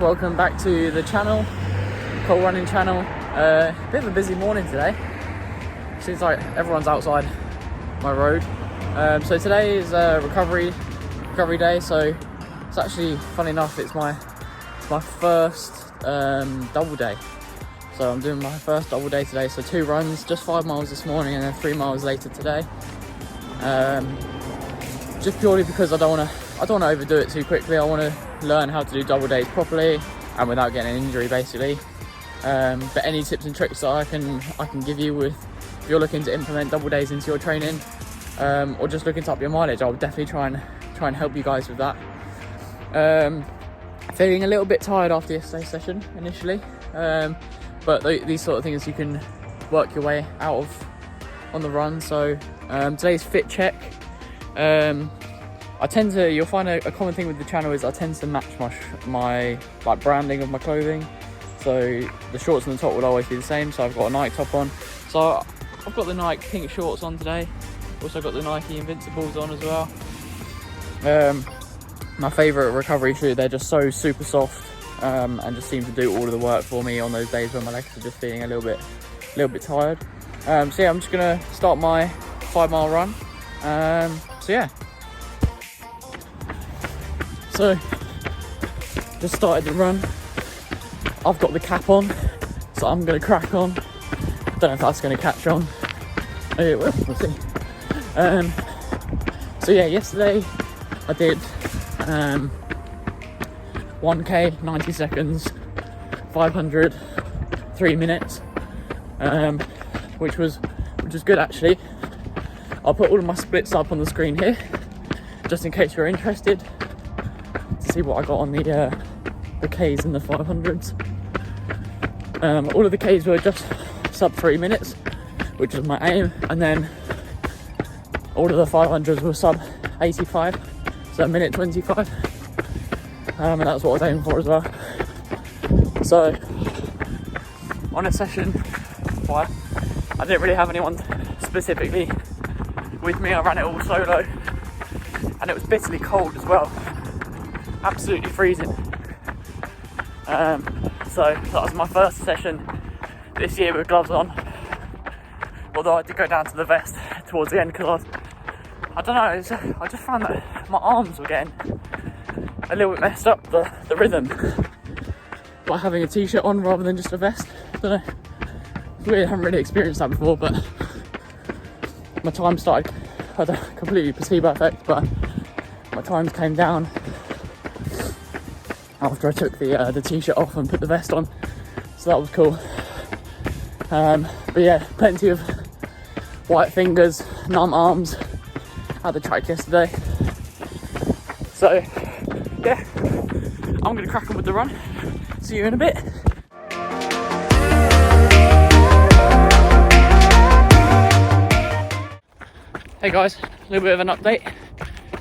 welcome back to the channel, Cole Running channel. Bit of a busy morning today. Seems like everyone's outside my road. So today is recovery day. So it's actually, funny enough, it's my first double day. So I'm doing my first double day today. So 2 runs, just 5 miles this morning and then 3 miles later today. Just purely because I don't want to overdo it too quickly. I want to learn how to do double days properly and without getting an injury, basically. But any tips and tricks that I can give you with, if you're looking to implement double days into your training, or just looking to up your mileage, I'll definitely try and help you guys with that. Feeling a little bit tired after yesterday's session initially, but these sort of things you can work your way out of on the run. So today's fit check. You'll find a common thing with the channel is I tend to match my like branding of my clothing. So the shorts on the top will always be the same. So I've got a Nike top on. So I've got the Nike pink shorts on today. Also got the Nike Invincibles on as well. My favourite recovery shoe. They're just so super soft and just seem to do all of the work for me on those days when my legs are just feeling a little bit tired. So yeah, I'm just gonna start my 5-mile run. So yeah. So just started the run. I've got the cap on, so I'm gonna crack on. Don't know if that's gonna catch on. Maybe it will, we'll see. So yeah, yesterday I did 1k 90 seconds, 500 3 minutes, which was good actually. I'll put all of my splits up on the screen here just in case you're interested to see what I got on the Ks and the 500s. All of the Ks were just sub 3 minutes, which is my aim, and then all of the 500s were sub 85, so 1:25, and that's what I was aiming for as well. So on a session 5, I didn't really have anyone specifically with me. I ran it all solo, and it was bitterly cold as well, absolutely freezing. So that was my first session this year with gloves on, although I did go down to the vest towards the end because I don't know, I just found that my arms were getting a little bit messed up, the rhythm, by having a t-shirt on rather than just a vest. I don't know, it's weird, I haven't really experienced that before, but my time started, I had a completely placebo effect, but my times came down after I took the t-shirt off and put the vest on, so that was cool. But yeah, plenty of white fingers, numb arms at the track yesterday. So yeah, I'm gonna crack on with the run. See you in a bit. Hey guys, a little bit of an update.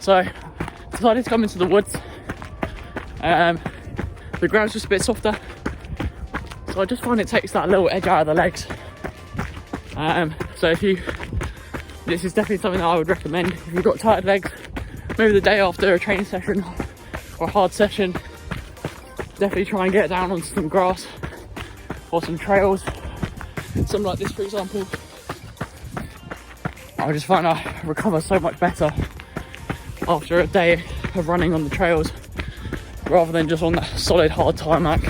So decided to come into the woods. The ground's just a bit softer, so I just find it takes that little edge out of the legs. So this is definitely something that I would recommend if you've got tired legs, maybe the day after a training session or a hard session. Definitely try and get down onto some grass or some trails, something like this for example. I just find I recover so much better after a day of running on the trails rather than just on that solid hard tarmac,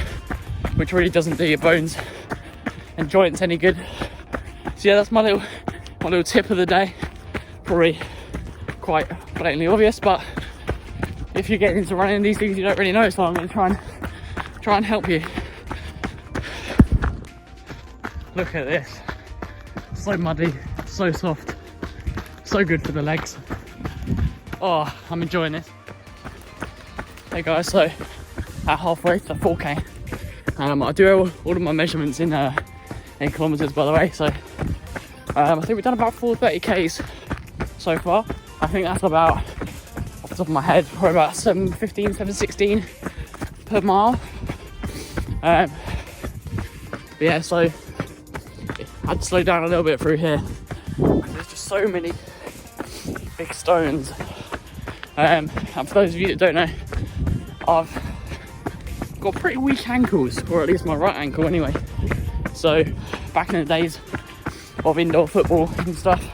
which really doesn't do your bones and joints any good. So yeah, that's my little tip of the day. Probably quite blatantly obvious, but if you're getting into running these things you don't really know, so I'm going to try and help you. Look at this, so muddy, so soft, so good for the legs. Oh, I'm enjoying this. Hey guys, so at halfway to 4k, I do all of my measurements in kilometers, by the way. So I think we've done about 430k's so far. I think that's about, off the top of my head, we're about 715, 716 per mile. But yeah, so I had to slow down a little bit through here. There's just so many big stones. And for those of you that don't know, I've got pretty weak ankles, or at least my right ankle anyway. So back in the days of indoor football and stuff,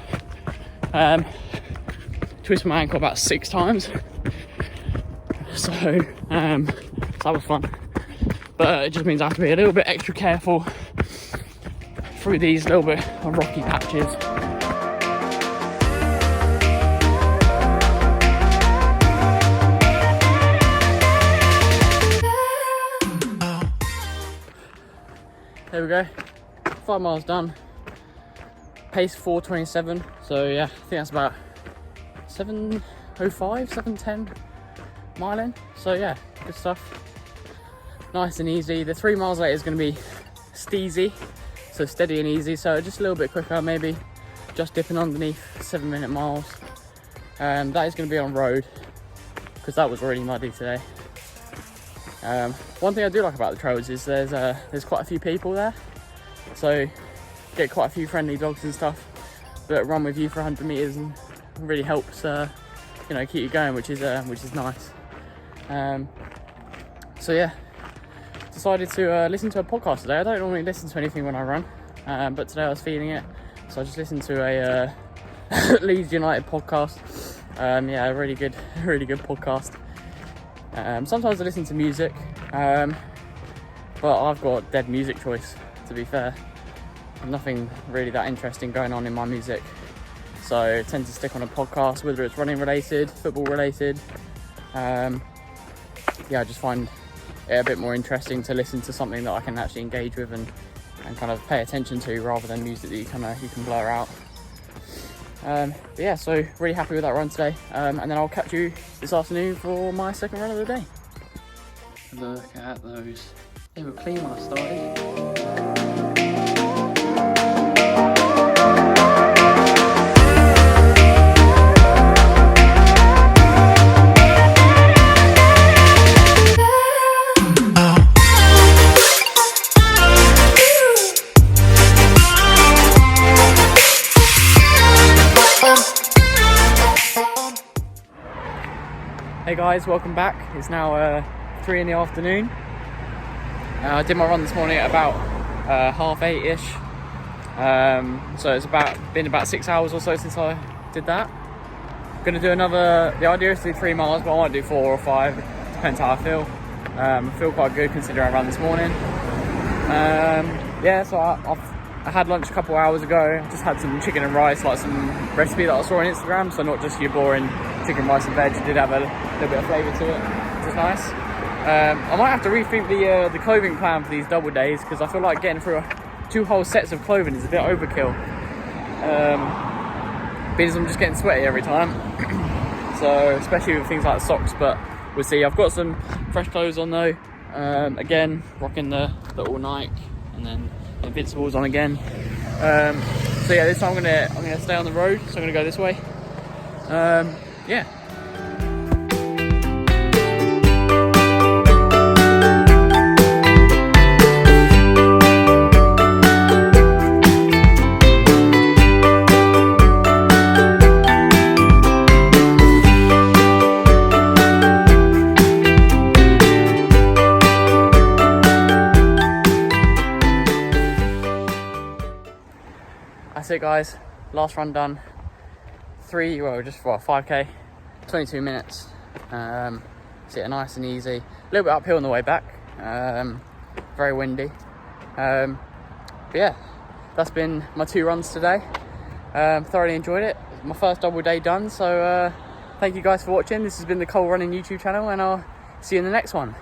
twisted my ankle about 6 times. So that was fun. But it just means I have to be a little bit extra careful through these little bit of rocky patches. There we go, 5 miles done, pace 4:27, so yeah, I think that's about 7:05, 7:10 mile in, so yeah, good stuff, nice and easy. The 3 miles later is going to be steezy, so steady and easy, so just a little bit quicker, maybe just dipping underneath 7-minute miles. That is going to be on road, because that was already muddy today. One thing I do like about the trails is there's quite a few people there, so get quite a few friendly dogs and stuff that run with you for 100 meters and really helps keep you going, which is nice. So yeah, decided to listen to a podcast today. I don't normally listen to anything when I run, but today I was feeling it, so I just listened to a Leeds United podcast. Yeah, a really good podcast. Sometimes I listen to music, but I've got dead music choice, to be fair. Nothing really that interesting going on in my music, so I tend to stick on a podcast, whether it's running related, football related. Yeah, I just find it a bit more interesting to listen to something that I can actually engage with and kind of pay attention to, rather than music that you can blur out. But yeah, so really happy with that run today, and then I'll catch you this afternoon for my second run of the day. Look at those, they were clean when I started. Hey guys, welcome back. It's now 3 in the afternoon. I did my run this morning at about 8:30ish. So it's been about 6 hours or so since I did that. I'm gonna do the idea is to do 3 miles, but I might do 4 or 5, depends how I feel. I feel quite good considering I ran this morning. Yeah, so I had lunch a couple hours ago. Just had some chicken and rice, like some recipe that I saw on Instagram, so not just your boring chicken, rice and veg. It did have a little bit of flavour to it, which is nice. I might have to rethink the clothing plan for these double days, because I feel like getting through 2 whole sets of clothing is a bit overkill. Because I'm just getting sweaty every time. So especially with things like socks, but we'll see. I've got some fresh clothes on though. Again, rocking the all Nike, and then Invincibles on again. So yeah, this time I'm gonna stay on the road, so I'm gonna go this way. Yeah. That's it guys, last run done. 5k, 22 minutes. So yeah, nice and easy. A little bit uphill on the way back, very windy. But yeah, that's been my 2 runs today. Thoroughly enjoyed it. My first double day done, so thank you guys for watching. This has been the Cole Running YouTube channel, and I'll see you in the next one.